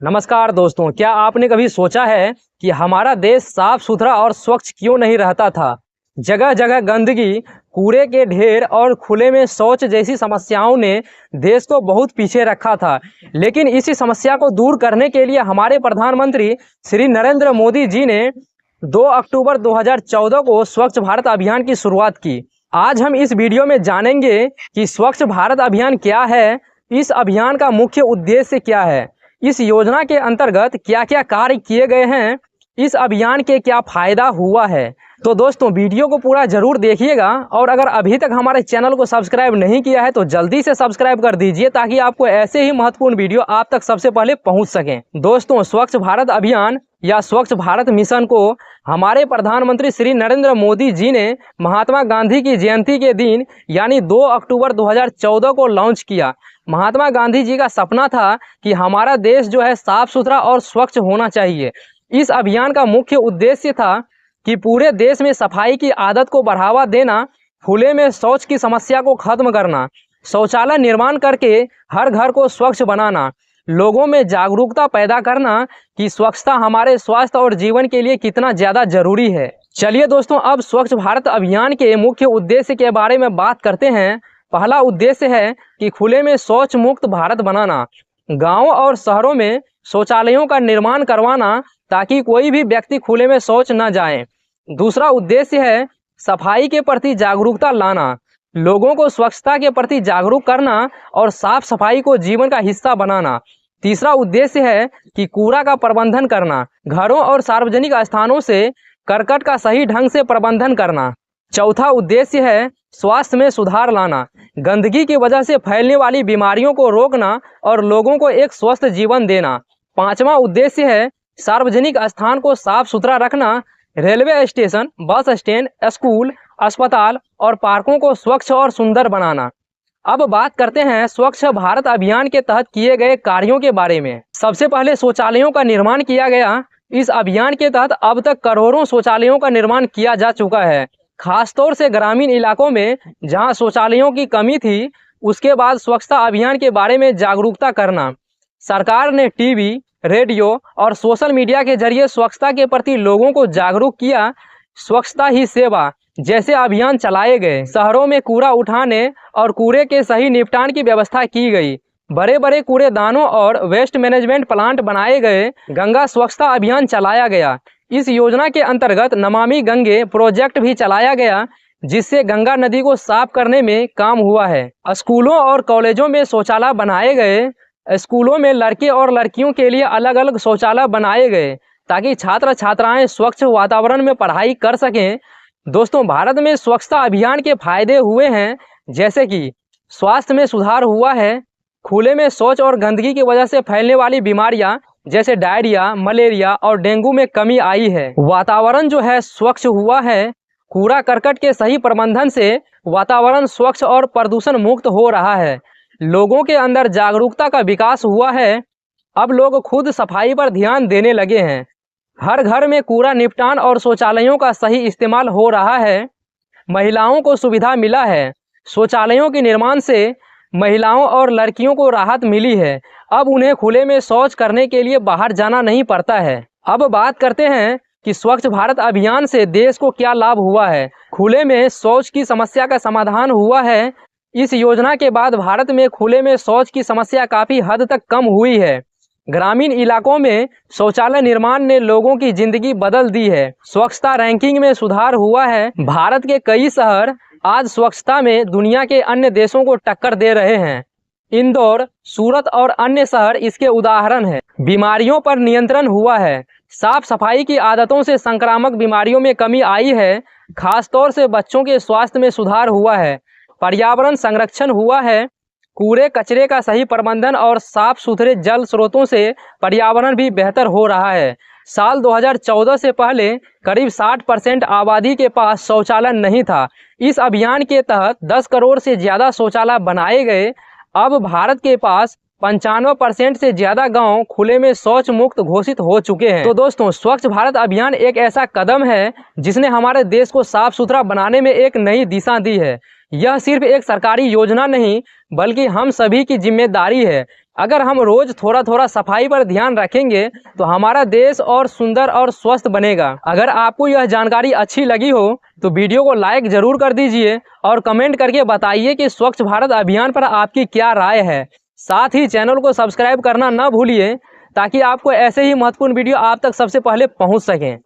नमस्कार दोस्तों, क्या आपने कभी सोचा है कि हमारा देश साफ सुथरा और स्वच्छ क्यों नहीं रहता था। जगह जगह गंदगी, कूड़े के ढेर और खुले में शौच जैसी समस्याओं ने देश को बहुत पीछे रखा था। लेकिन इसी समस्या को दूर करने के लिए हमारे प्रधानमंत्री श्री नरेंद्र मोदी जी ने 2 अक्टूबर 2014 को स्वच्छ भारत अभियान की शुरुआत की। आज हम इस वीडियो में जानेंगे कि स्वच्छ भारत अभियान क्या है, इस अभियान का मुख्य उद्देश्य क्या है, इस योजना के अंतर्गत क्या क्या कार्य किए गए हैं, इस अभियान के क्या फायदा हुआ है। तो दोस्तों, वीडियो को पूरा जरूर देखिएगा और अगर अभी तक हमारे चैनल को सब्सक्राइब नहीं किया है तो जल्दी से सब्सक्राइब कर दीजिए ताकि आपको ऐसे ही महत्वपूर्ण वीडियो आप तक सबसे पहले पहुंच सकें। दोस्तों, स्वच्छ भारत अभियान या स्वच्छ भारत मिशन को हमारे प्रधानमंत्री श्री नरेंद्र मोदी जी ने महात्मा गांधी की जयंती के दिन यानी 2 अक्टूबर 2014 को लॉन्च किया। महात्मा गांधी जी का सपना था कि हमारा देश जो है साफ सुथरा और स्वच्छ होना चाहिए। इस अभियान का मुख्य उद्देश्य था कि पूरे देश में सफाई की आदत को बढ़ावा देना, खुले में शौच की समस्या को खत्म करना, शौचालय निर्माण करके हर घर को स्वच्छ बनाना, लोगों में जागरूकता पैदा करना कि स्वच्छता हमारे स्वास्थ्य और जीवन के लिए कितना ज़्यादा जरूरी है। चलिए दोस्तों, अब स्वच्छ भारत अभियान के मुख्य उद्देश्य के बारे में बात करते हैं। पहला उद्देश्य है कि खुले में शौच मुक्त भारत बनाना। गाँव और शहरों में शौचालयों का निर्माण करवाना ताकि कोई भी व्यक्ति खुले में शौच न जाए। दूसरा उद्देश्य है सफाई के प्रति जागरूकता लाना, लोगों को स्वच्छता के प्रति जागरूक करना और साफ सफाई को जीवन का हिस्सा बनाना। तीसरा उद्देश्य है कि कूड़ा का प्रबंधन करना, घरों और सार्वजनिक स्थानों से करकट का सही ढंग से प्रबंधन करना। चौथा उद्देश्य है स्वास्थ्य में सुधार लाना, गंदगी की वजह से फैलने वाली बीमारियों को रोकना और लोगों को एक स्वस्थ जीवन देना। पांचवा उद्देश्य है सार्वजनिक स्थान को साफ सुथरा रखना, railway station, bus stand, school, अस्पताल और पार्कों को स्वच्छ और सुंदर बनाना। अब बात करते हैं स्वच्छ भारत अभियान के तहत किए गए कार्यों के बारे में। सबसे पहले शौचालयों का निर्माण किया गया। इस अभियान के तहत अब तक करोड़ों शौचालयों का निर्माण किया जा चुका है, खासतौर से ग्रामीण इलाकों में जहां शौचालयों की कमी थी। उसके बाद स्वच्छता अभियान के बारे में जागरूकता करना। सरकार ने टीवी, रेडियो और सोशल मीडिया के जरिए स्वच्छता के प्रति लोगों को जागरूक किया। स्वच्छता ही सेवा जैसे अभियान चलाए गए। शहरों में कूड़ा उठाने और कूड़े के सही निपटान की व्यवस्था की गई। बड़े बड़े कूड़ेदानों और वेस्ट मैनेजमेंट प्लांट बनाए गए। गंगा स्वच्छता अभियान चलाया गया। इस योजना के अंतर्गत नमामि गंगे प्रोजेक्ट भी चलाया गया, जिससे गंगा नदी को साफ करने में काम हुआ है। स्कूलों और कॉलेजों में शौचालय बनाए गए। स्कूलों में लड़के और लड़कियों के लिए अलग अलग शौचालय बनाए गए ताकि छात्र छात्राएं स्वच्छ वातावरण में पढ़ाई कर सकें। दोस्तों, भारत में स्वच्छता अभियान के फायदे हुए हैं, जैसे कि स्वास्थ्य में सुधार हुआ है, खुले में शौच और गंदगी की वजह से फैलने वाली बीमारियां जैसे डायरिया, मलेरिया और डेंगू में कमी आई है। वातावरण जो है स्वच्छ हुआ है। कूड़ा करकट के सही प्रबंधन से वातावरण स्वच्छ और प्रदूषण मुक्त हो रहा है। लोगों के अंदर जागरूकता का विकास हुआ है। अब लोग खुद सफाई पर ध्यान देने लगे हैं। हर घर में कूड़ा निपटान और शौचालयों का सही इस्तेमाल हो रहा है। महिलाओं को सुविधा मिला है। शौचालयों के निर्माण से महिलाओं और लड़कियों को राहत मिली है। अब उन्हें खुले में शौच करने के लिए बाहर जाना नहीं पड़ता है। अब बात करते हैं कि स्वच्छ भारत अभियान से देश को क्या लाभ हुआ है। खुले में शौच की समस्या का समाधान हुआ है। इस योजना के बाद भारत में खुले में शौच की समस्या काफ़ी हद तक कम हुई है। ग्रामीण इलाकों में शौचालय निर्माण ने लोगों की जिंदगी बदल दी है। स्वच्छता रैंकिंग में सुधार हुआ है। भारत के कई शहर आज स्वच्छता में दुनिया के अन्य देशों को टक्कर दे रहे हैं। इंदौर, सूरत और अन्य शहर इसके उदाहरण हैं। बीमारियों पर नियंत्रण हुआ है। साफ सफाई की आदतों से संक्रामक बीमारियों में कमी आई है। खासतौर से बच्चों के स्वास्थ्य में सुधार हुआ है। पर्यावरण संरक्षण हुआ है। कूड़े कचरे का सही प्रबंधन और साफ सुथरे जल स्रोतों से पर्यावरण भी बेहतर हो रहा है। साल 2014 से पहले करीब 60% आबादी के पास शौचालय नहीं था। इस अभियान के तहत 10 करोड़ से ज़्यादा शौचालय बनाए गए। अब भारत के पास 95% से ज़्यादा गांव खुले में शौच मुक्त घोषित हो चुके हैं। तो दोस्तों, स्वच्छ भारत अभियान एक ऐसा कदम है जिसने हमारे देश को साफ सुथरा बनाने में एक नई दिशा दी है। यह सिर्फ एक सरकारी योजना नहीं बल्कि हम सभी की जिम्मेदारी है। अगर हम रोज थोड़ा थोड़ा सफाई पर ध्यान रखेंगे तो हमारा देश और सुंदर और स्वस्थ बनेगा। अगर आपको यह जानकारी अच्छी लगी हो तो वीडियो को लाइक जरूर कर दीजिए और कमेंट करके बताइए कि स्वच्छ भारत अभियान पर आपकी क्या राय है। साथ ही चैनल को सब्सक्राइब करना न भूलिए ताकि आपको ऐसे ही महत्वपूर्ण वीडियो आप तक सबसे पहले पहुंच सकें।